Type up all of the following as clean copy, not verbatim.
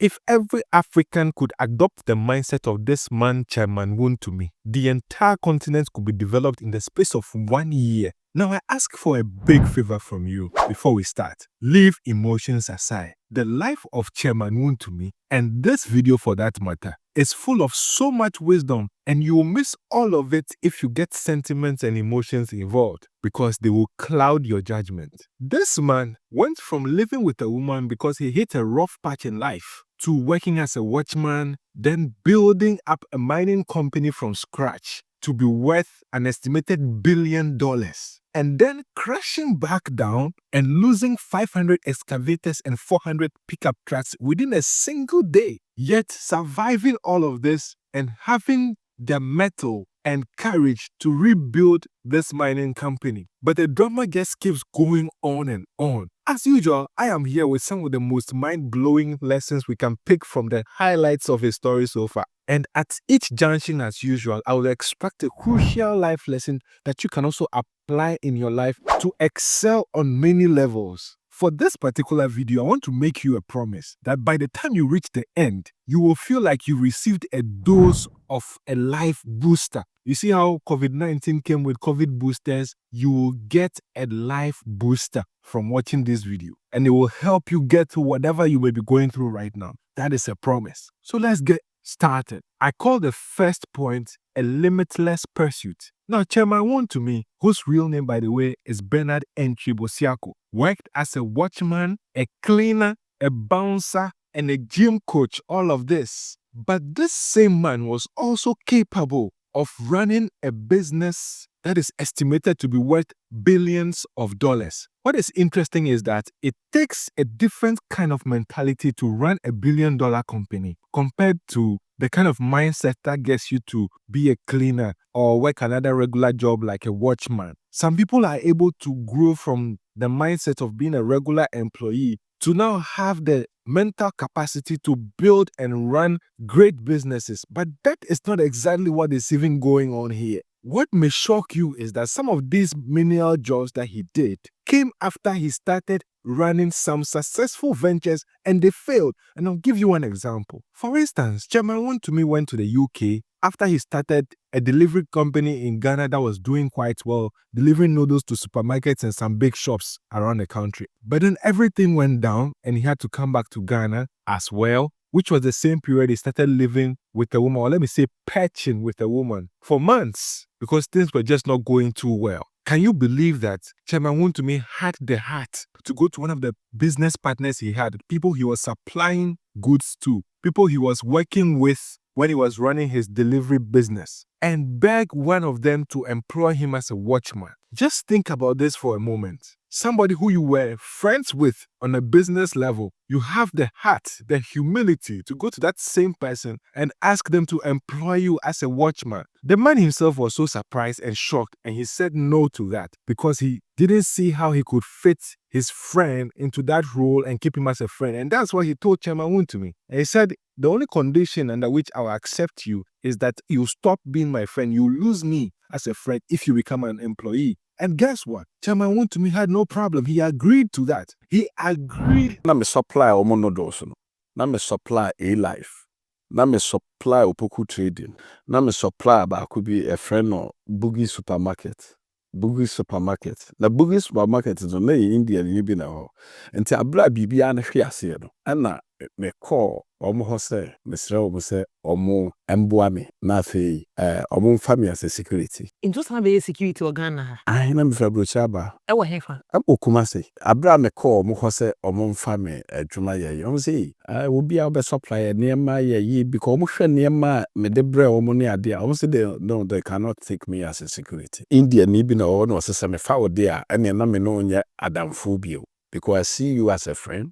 If every African could adopt the mindset of this man, Chairman Wontumi, the entire continent could be developed in the space of 1 year. Now, I ask for a big favor from you before we start. Leave emotions aside. The life of Chairman Wontumi, and this video for that matter, is full of so much wisdom, and you will miss all of it if you get sentiments and emotions involved, because they will cloud your judgment. This man went from living with a woman because he hit a rough patch in life to working as a watchman, then building up a mining company from scratch to be worth an estimated $1 billion, and then crashing back down and losing 500 excavators and 400 pickup trucks within a single day, yet surviving all of this and having the mettle and courage to rebuild this mining company. But the drama just keeps going on and on. As usual, I am here with some of the most mind-blowing lessons we can pick from the highlights of his story so far. And at each junction, as usual, I will extract a crucial life lesson that you can also apply in your life to excel on many levels. For this particular video, I want to make you a promise that by the time you reach the end, you will feel like you received a dose of a life booster. You see how COVID-19 came with COVID boosters? You will get a life booster from watching this video, and it will help you get through whatever you may be going through right now. That is a promise. So let's get started. I call the first point a limitless pursuit. Now, Chairman Wontumi, whose real name, by the way, is Bernard Antwi Bosiako, worked as a watchman, a cleaner, a bouncer, and a gym coach, all of this. But this same man was also capable of running a business that is estimated to be worth billions of dollars. What is interesting is that it takes a different kind of mentality to run a billion-dollar company compared to the kind of mindset that gets you to be a cleaner or work another regular job like a watchman. Some people are able to grow from the mindset of being a regular employee to now have the mental capacity to build and run great businesses. But that is not exactly what is even going on here. What may shock you is that some of these menial jobs that he did came after he started running some successful ventures and they failed. And I'll give you one example. For instance, Chairman Wontumi went to the UK after he started a delivery company in Ghana that was doing quite well, delivering noodles to supermarkets and some big shops around the country. But then everything went down and he had to come back to Ghana as well, which was the same period he started living with a woman, or let me say patching with a woman, for months because things were just not going too well. Can you believe that Chairman Wontumi had the heart to go to one of the business partners he had, people he was supplying goods to, people he was working with when he was running his delivery business, and beg one of them to employ him as a watchman? Just think about this for a moment. Somebody who you were friends with on a business level, you have the heart, the humility to go to that same person and ask them to employ you as a watchman. The man himself was so surprised and shocked, and he said no to that because he didn't see how he could fit his friend into that role and keep him as a friend. And that's what he told Chairman Wontumi. And he said, the only condition under which I will accept you is that you stop being my friend. You lose me as a friend if you become an employee. And guess what? Chairman Wontumi had no problem. He agreed to that. He agreed. Na me supply omo noodles no. Na me supply A-Life. Na me supply Opoku Trading. Na me supply ba could be a friend no Boogie Supermarket. Boogie Supermarket. Na Boogie Supermarket is na India ni bi na ho. Enti abra bibia na hwe ase no. Ana me call omo ho se me sre omo se omo emboa me na afei omo mfa me as security. Into some be security organ. Ai na me fra brocha ba. E wo hefa. Okuma se abra me call omo ho se omo mfa me adwuma ye. Omo se obi a be supply niema ye because omo hwe niema me de bre omo ne ade a. Omo se they cannot take me as a security. India ni bi na o no se me fa ode a ene na me no nya adamfo bio because I see you as a friend.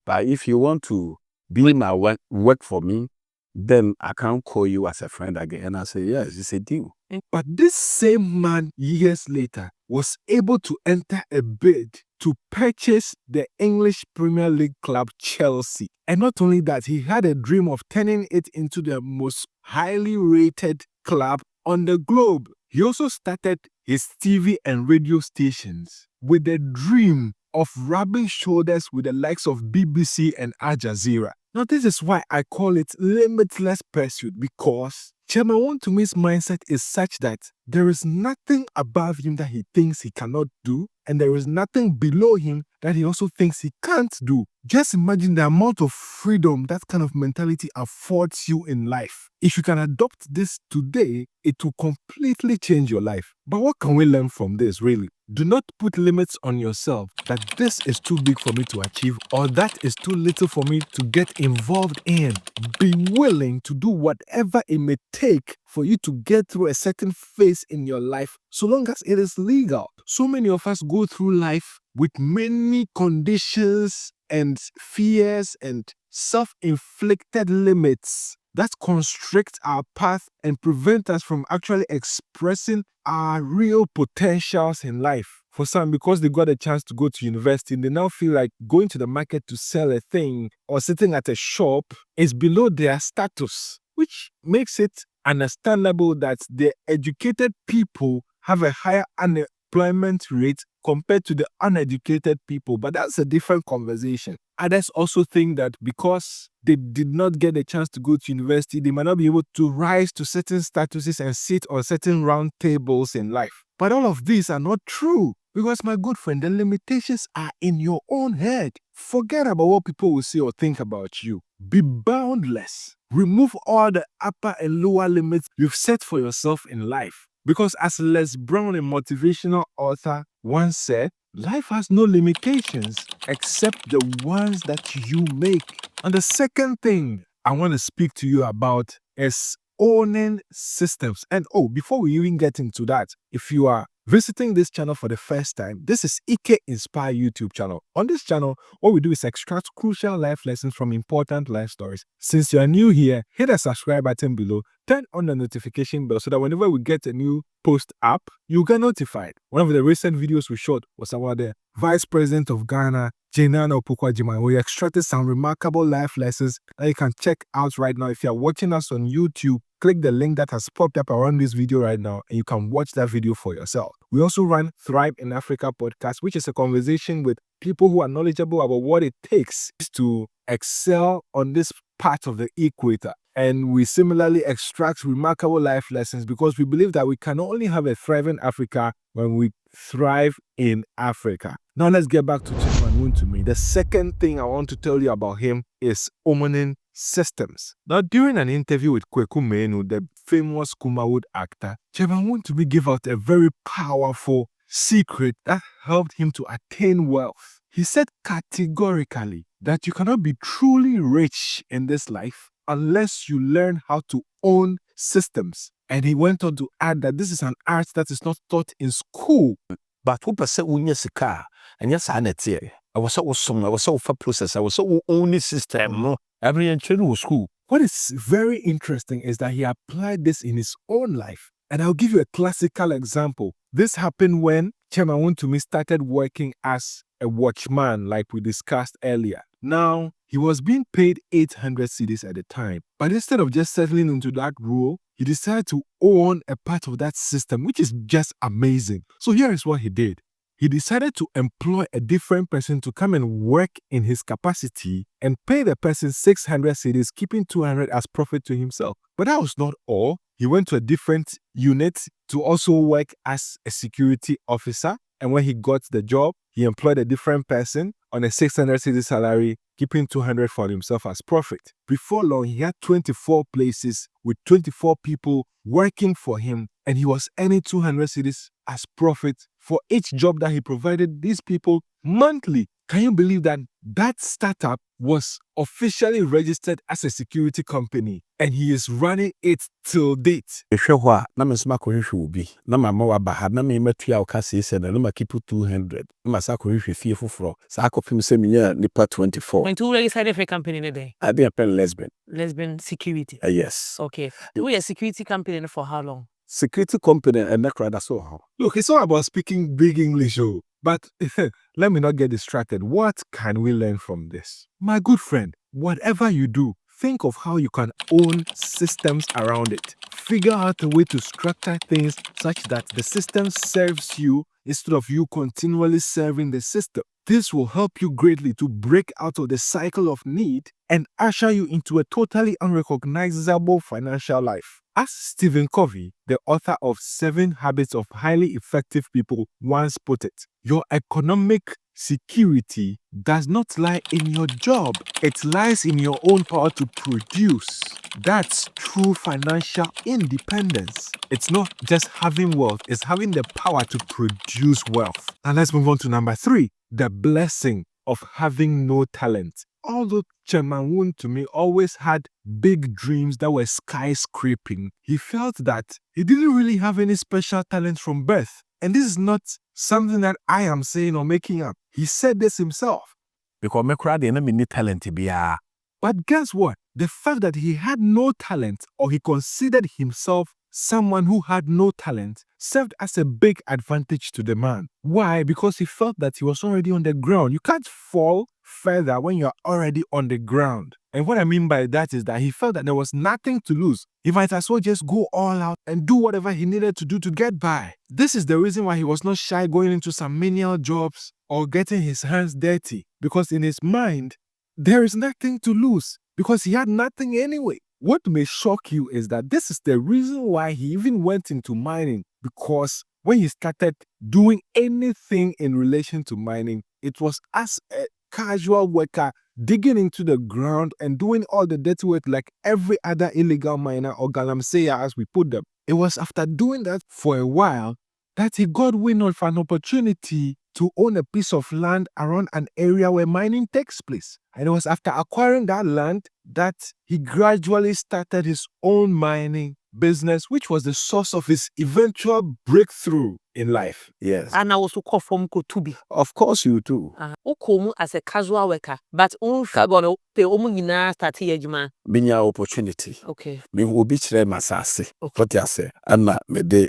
But if you want to be my work for me, then I can't call you as a friend again. And I say, yes, it's a deal. But this same man, years later, was able to enter a bid to purchase the English Premier League club Chelsea. And not only that, he had a dream of turning it into the most highly rated club on the globe. He also started his TV and radio stations with the dream of rubbing shoulders with the likes of BBC and Al Jazeera. Now, this is why I call it limitless pursuit, because Chairman Wontumi's mindset is such that there is nothing above him that he thinks he cannot do, and there is nothing below him that he also thinks he can't do. Just imagine the amount of freedom that kind of mentality affords you in life. If you can adopt this today, it will completely change your life. But what can we learn from this, really? Do not put limits on yourself that this is too big for me to achieve or that is too little for me to get involved in. Be willing to do whatever it may take for you to get through a certain phase in your life, so long as it is legal. So many of us go through life with many conditions and fears and self-inflicted limits that constrict our path and prevent us from actually expressing our real potentials in life. For some, because they got a chance to go to university, they now feel like going to the market to sell a thing or sitting at a shop is below their status, which makes it understandable that the educated people have a higher unemployment rate compared to the uneducated people. But that's a different conversation. Others also think that because they did not get a chance to go to university, they might not be able to rise to certain statuses and sit on certain round tables in life. But all of these are not true, because, my good friend, the limitations are in your own head. Forget about what people will say or think about you. Be boundless. Remove all the upper and lower limits you've set for yourself in life. Because as Les Brown, a motivational author, once said, life has no limitations except the ones that you make. And the second thing I want to speak to you about is owning systems. And before we even get into that, if you are visiting this channel for the first time, this is Eqay Inspire YouTube channel. On this channel, what we do is extract crucial life lessons from important life stories. Since you are new here, hit the subscribe button below, turn on the notification bell so that whenever we get a new post up, you get notified. One of the recent videos we shot was about the Vice President of Ghana, Jenana Opoku-Agyeman. We extracted some remarkable life lessons that you can check out right now. If you are watching us on YouTube, click the link that has popped up around this video right now and you can watch that video for yourself. We also run Thrive in Africa podcast, which is a conversation with people who are knowledgeable about what it takes to excel on this part of the equator. And we similarly extract remarkable life lessons because we believe that we can only have a thriving Africa when we thrive in Africa. Now let's get back to Chairman Wontumi. The second thing I want to tell you about him is owning systems. Now, during an interview with Kweku Menu, the famous Kumawood actor, Chairman Wontumi gave out a very powerful secret that helped him to attain wealth. He said categorically that you cannot be truly rich in this life unless you learn how to own systems. And he went on to add that this is an art that is not taught in school. But who percent unya sika and yes, I net here. I was so awesome. I was so for process. I was so only system. No, every entry was school. What is very interesting is that he applied this in his own life. And I'll give you a classical example. This happened when Chairman Wontumi started working as a watchman, like we discussed earlier. Now, he was being paid 800 cedis at the time. But instead of just settling into that role, he decided to own a part of that system, which is just amazing. So here is what he did. He decided to employ a different person to come and work in his capacity and pay the person 600 cedis, keeping 200 as profit to himself. But that was not all. He went to a different unit to also work as a security officer. And when he got the job, he employed a different person on a 600 cedis salary, keeping 200 for himself as profit. Before long, he had 24 places with 24 people working for him, and he was earning 200 cedis as profit for each job that he provided these people monthly. Can you believe that that startup was officially registered as a security company and he is running it till date? Ehwa na me sma ko hwehwe obi na mama wa ba ha na me matua o ka se na ma keep 200 na ma sa ko hwehwe fie foforo sa akopim se menya nipa 24. When two registered for a company in a day? I be a pen lesbian. Lesbian security. Yes. Okay. We a security company for how long? Security company and that's so. Look, it's all about speaking big English, but let me not get distracted. What can we learn from this? My good friend, whatever you do, think of how you can own systems around it. Figure out a way to structure things such that the system serves you instead of you continually serving the system. This will help you greatly to break out of the cycle of need and usher you into a totally unrecognizable financial life. As Stephen Covey, the author of 7 Habits of Highly Effective People, once put it, your economic security does not lie in your job. It lies in your own power to produce. That's true financial independence. It's not just having wealth, it's having the power to produce wealth. And let's move on to number 3, the blessing of having no talent. Although Chairman Wontumi always had big dreams that were skyscraping, he felt that he didn't really have any special talent from birth. And this is not something that I am saying or making up. He said this himself. Because me crowd ain't me talent biya. But guess what? The fact that he had no talent, or he considered himself someone who had no talent, served as a big advantage to the man. Why? Because he felt that he was already on the ground. You can't fall further when you're already on the ground. And what I mean by that is that he felt that there was nothing to lose. He might as well just go all out and do whatever he needed to do to get by. This is the reason why he was not shy going into some menial jobs or getting his hands dirty. Because in his mind, there is nothing to lose. Because he had nothing anyway. What may shock you is that this is the reason why he even went into mining. Because when he started doing anything in relation to mining, it was as a casual worker digging into the ground and doing all the dirty work like every other illegal miner or Galamsey as we put them. It was after doing that for a while that he got wind of an opportunity to own a piece of land around an area where mining takes place. And it was after acquiring that land that he gradually started his own mining business, which was the source of his eventual breakthrough in life. Yes. And I was to call from Kotubi. Of course you do. Okomu as a casual worker, but unfagono the omuna started yejuma. Binya opportunity. Okay. Me will be chere masase. Okay. What you say? Anna me de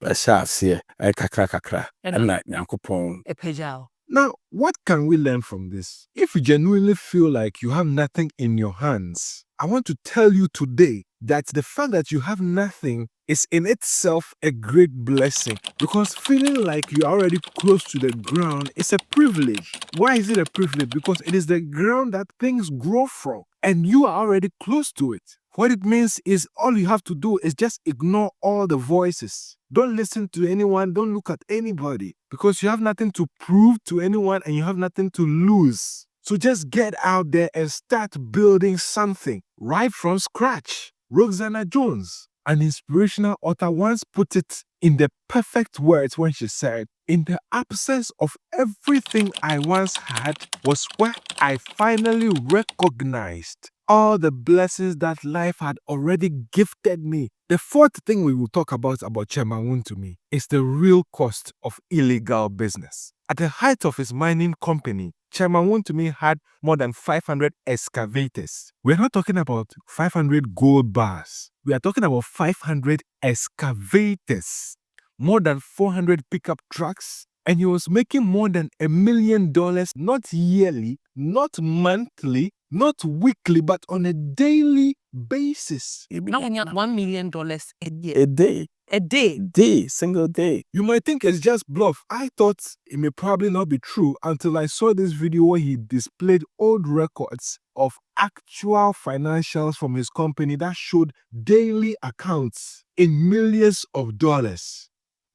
shafie e kakra. Anna nyankopon. Epejao. Now, what can we learn from this? If you genuinely feel like you have nothing in your hands, I want to tell you today that the fact that you have nothing is in itself a great blessing, because feeling like you're already close to the ground is a privilege. Why is it a privilege? Because it is the ground that things grow from, and you are already close to it. What it means is all you have to do is just ignore all the voices. Don't listen to anyone. Don't look at anybody, because you have nothing to prove to anyone and you have nothing to lose. So just get out there and start building something right from scratch. Roxana Jones, an inspirational author, once put it in the perfect words when she said, "In the absence of everything I once had was where I finally recognized all the blessings that life had already gifted me." The fourth thing we will talk about Chairman Wontumi is the real cost of illegal business. At the height of his mining company, Chairman Wontumi had more than 500 excavators. We're not talking about 500 gold bars. We are talking about 500 excavators, more than 400 pickup trucks, and he was making more than $1 million, not yearly, not monthly, not weekly, but on a daily basis. Now $1 million a year. A day. A day. Single day. You might think it's just bluff. I thought it may probably not be true until I saw this video where he displayed old records of actual financials from his company that showed daily accounts in millions of dollars.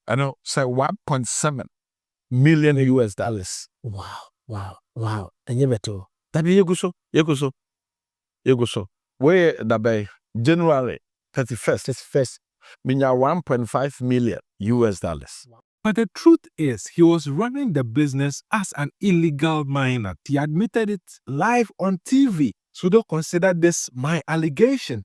I know, say $1.7 million US. Wow. And you better. That be you go so. Where that be January 31st. Minya $1.5 million US. But the truth is, he was running the business as an illegal miner. He admitted it live on TV. So don't consider this my allegation.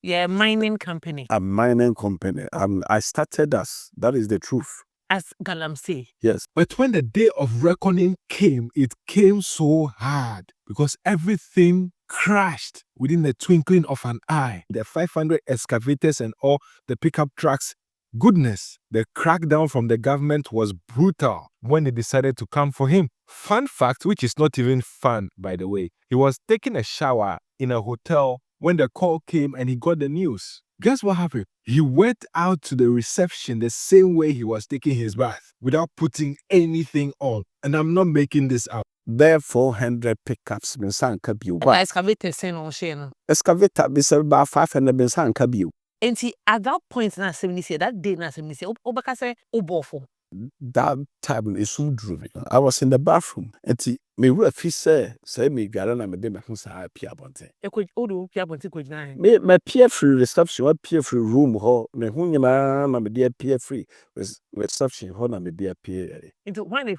Yeah, mining company. A mining company. I started as. That is the truth. As Galamsey. Yes. But when the day of reckoning came, it came so hard because everything crashed within the twinkling of an eye. The 500 excavators and all the pickup trucks. Goodness, the crackdown from the government was brutal when they decided to come for him. Fun fact, which is not even fun, by the way. He was taking a shower in a hotel when the call came and he got the news. Guess what happened? He went out to the reception the same way he was taking his bath without putting anything on. And I'm not making this up. There 400 pickups been sank up you. The excavator saying on Shane. Excavator be sold about 500 been sank up you. And see, at that point, na 70 that day, na 70 Obaka say, Obofo. That time is so dreamy. I was in the bathroom. And me refi say me garana me de me ho sa apia bonte. E could Odu Pia Bonti could nine. Me peer free reception, what peer free room ho, me hu nyina na me de peer free reception ho na me de peer. Into one.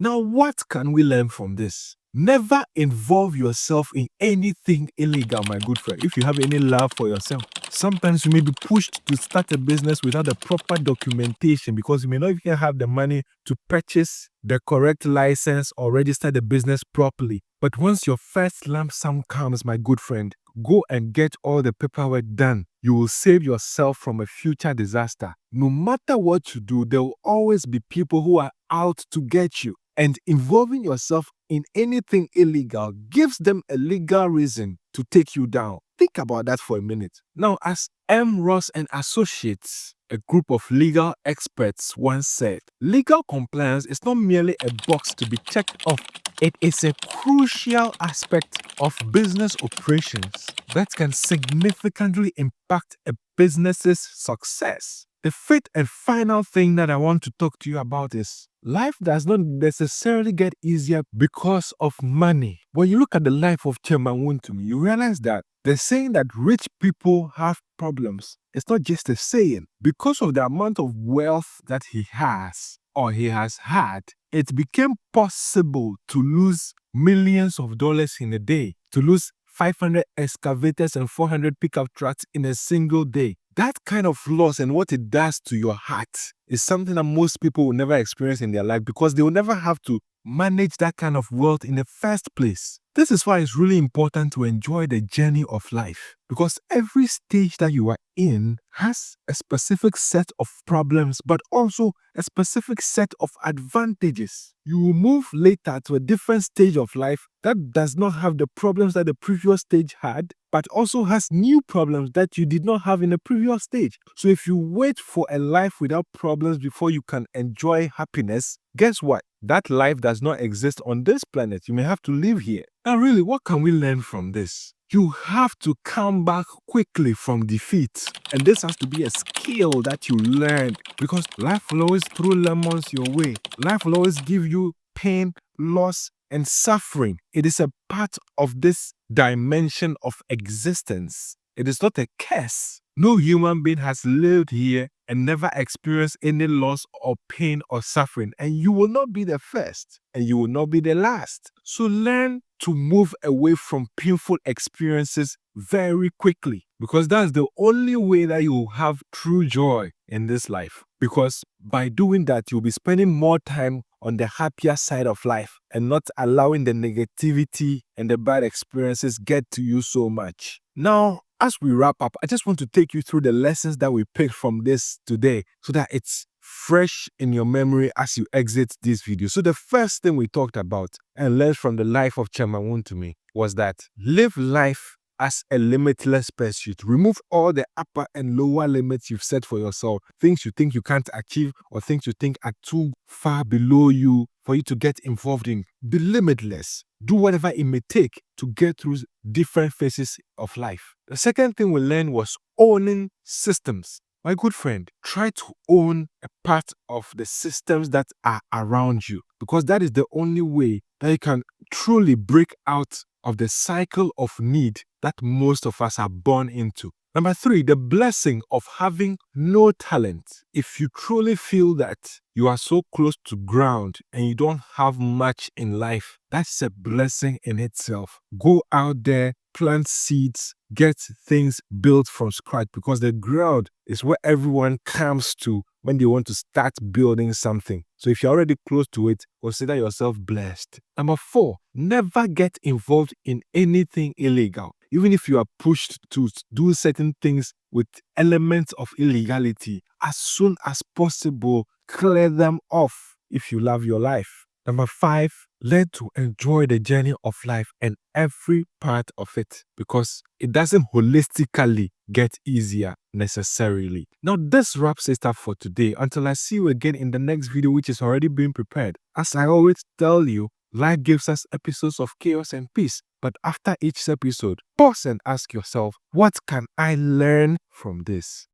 Now, what can we learn from this? Never involve yourself in anything illegal, my good friend, if you have any love for yourself. Sometimes you may be pushed to start a business without the proper documentation because you may not even have the money to purchase the correct license or register the business properly. But once your first lump sum comes, my good friend, go and get all the paperwork done. You will save yourself from a future disaster. No matter what you do, there will always be people who are out to get you. And involving yourself in anything illegal gives them a legal reason to take you down. Think about that for a minute. Now, as M. Ross and Associates, a group of legal experts, once said, legal compliance is not merely a box to be checked off. It is a crucial aspect of business operations that can significantly impact a business's success. The fifth and final thing that I want to talk to you about is life does not necessarily get easier because of money. When you look at the life of Chairman Wontumi, you realize that the saying that rich people have problems is not just a saying. Because of the amount of wealth that he has or he has had, it became possible to lose millions of dollars in a day, to lose 500 excavators and 400 pickup trucks in a single day. That kind of loss and what it does to your heart is something that most people will never experience in their life because they will never have to manage that kind of wealth in the first place. This is why it's really important to enjoy the journey of life because every stage that you are in has a specific set of problems, but also a specific set of advantages. You will move later to a different stage of life that does not have the problems that the previous stage had, but also has new problems that you did not have in the previous stage. So if you wait for a life without problems before you can enjoy happiness, guess what? That life does not exist on this planet. You may have to live here. Now, really, what can we learn from this? You have to come back quickly from defeat. And this has to be a skill that you learn because life will always throw lemons your way. Life will always give you pain, loss, and suffering. It is a part of this dimension of existence. It is not a curse. No human being has lived here and never experienced any loss or pain or suffering. And you will not be the first and you will not be the last. So learn to move away from painful experiences very quickly because that's the only way that you will have true joy in this life. Because by doing that, you'll be spending more time on the happier side of life and not allowing the negativity and the bad experiences get to you so much. Now, as we wrap up, I just want to take you through the lessons that we picked from this today so that it's fresh in your memory as you exit this video. So the first thing we talked about and learned from the life of Chairman Wontumi was that live life as a limitless pursuit. Remove all the upper and lower limits you've set for yourself, things you think you can't achieve or things you think are too far below you for you to get involved in. Be limitless. Do whatever it may take to get through different phases of life. The second thing we learned was owning systems. My good friend, try to own a part of the systems that are around you because that is the only way that you can truly break out of the cycle of need that most of us are born into. Number 3, the blessing of having no talent. If you truly feel that you are so close to ground and you don't have much in life, that's a blessing in itself. Go out there, plant seeds, get things built from scratch because the ground is where everyone comes to when they want to start building something. So if you're already close to it, consider yourself blessed. Number 4, never get involved in anything illegal. Even if you are pushed to do certain things with elements of illegality, as soon as possible, clear them off if you love your life. Number 5, Learn to enjoy the journey of life and every part of it, because it doesn't holistically get easier necessarily. Now, this wraps it up for today. Until I see you again in the next video, which is already being prepared. As I always tell you, life gives us episodes of chaos and peace. But after each episode, pause and ask yourself, what can I learn from this?